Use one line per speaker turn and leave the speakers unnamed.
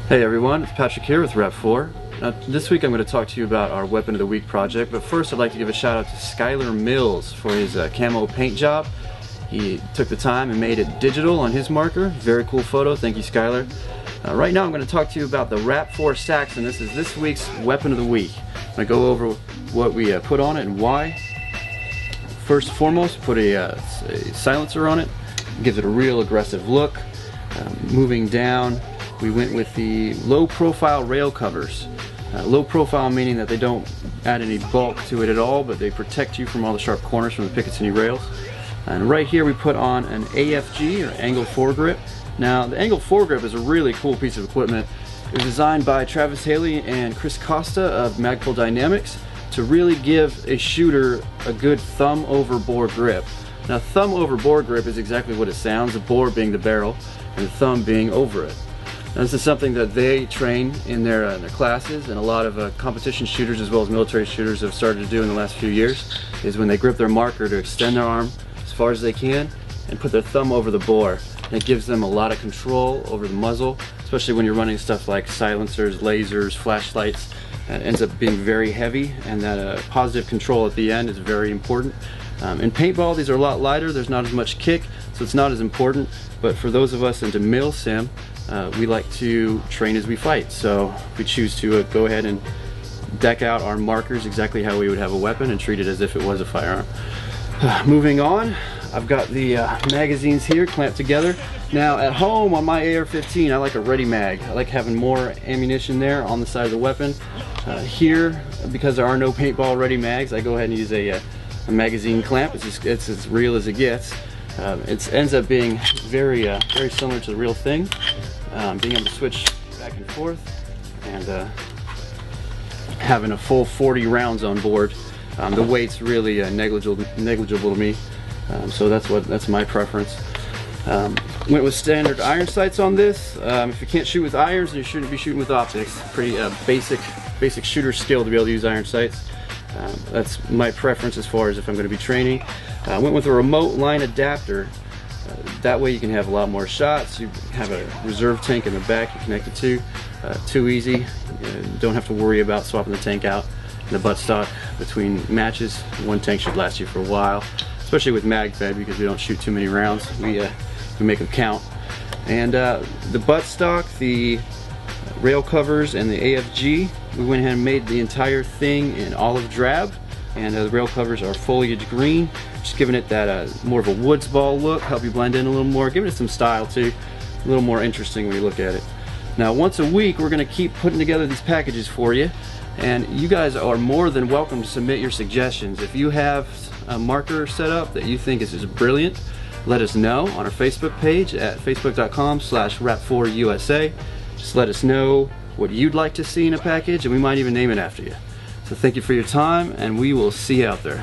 Hey everyone, it's Patrick here with RAP4. Now, this week I'm going to talk to you about our Weapon of the Week project, but first I'd like to give a shout out to Skylar Mills for his camo paint job. He took the time and made it digital on his marker. Very cool photo, thank you Skylar. Right now I'm going to talk to you about the RAP4 Saxon. This is this week's Weapon of the Week. I'm going to go over what we put on it and why. First and foremost, put a silencer on it. Gives it a real aggressive look. Moving down, we went with the low profile rail covers. Low profile meaning that they don't add any bulk to it at all, but they protect you from all the sharp corners from the Picatinny rails. And right here we put on an AFG, or angle foregrip. Now the angle foregrip is a really cool piece of equipment. It was designed by Travis Haley and Chris Costa of Magpul Dynamics to really give a shooter a good thumb over bore grip. Now thumb over bore grip is exactly what it sounds, the bore being the barrel and the thumb being over it. Now, this is something that they train in their classes, and a lot of competition shooters as well as military shooters have started to do in the last few years, is when they grip their marker to extend their arm as far as they can and put their thumb over the bore. And it gives them a lot of control over the muzzle, especially when you're running stuff like silencers, lasers, flashlights. It ends up being very heavy, and that positive control at the end is very important. In paintball, these are a lot lighter, there's not as much kick, so it's not as important, but for those of us into mil sim, we like to train as we fight, so we choose to go ahead and deck out our markers exactly how we would have a weapon and treat it as if it was a firearm. Moving on, I've got the magazines here clamped together. Now at home on my AR-15 I like a ready mag. I like having more ammunition there on the side of the weapon. Here, because there are no paintball ready mags, I go ahead and use a magazine clamp. It's as real as it gets. It ends up being very similar to the real thing. Being able to switch back and forth and having a full 40 rounds on board. The weight's really negligible to me, so that's my preference. Went with standard iron sights on this. If you can't shoot with irons, then you shouldn't be shooting with optics. Pretty basic shooter skill to be able to use iron sights. That's my preference as far as if I'm going to be training. Went with a remote line adapter. That way you can have a lot more shots. You have a reserve tank in the back you connect it to. Too easy. Don't have to worry about swapping the tank out in the buttstock between matches. One tank should last you for a while, especially with mag fed, because we don't shoot too many rounds. We make them count. And the buttstock, the rail covers, and the AFG, we went ahead and made the entire thing in olive drab, and the rail covers are foliage green, just giving it that more of a woods ball look, help you blend in a little more, giving it some style too, a little more interesting when you look at it. Now once a week we're going to keep putting together these packages for you, and you guys are more than welcome to submit your suggestions. If you have a marker set up that you think is just brilliant, let us know on our Facebook page at facebook.com/rap4usa. Just let us know what you'd like to see in a package, and we might even name it after you. So thank you for your time, and we will see you out there.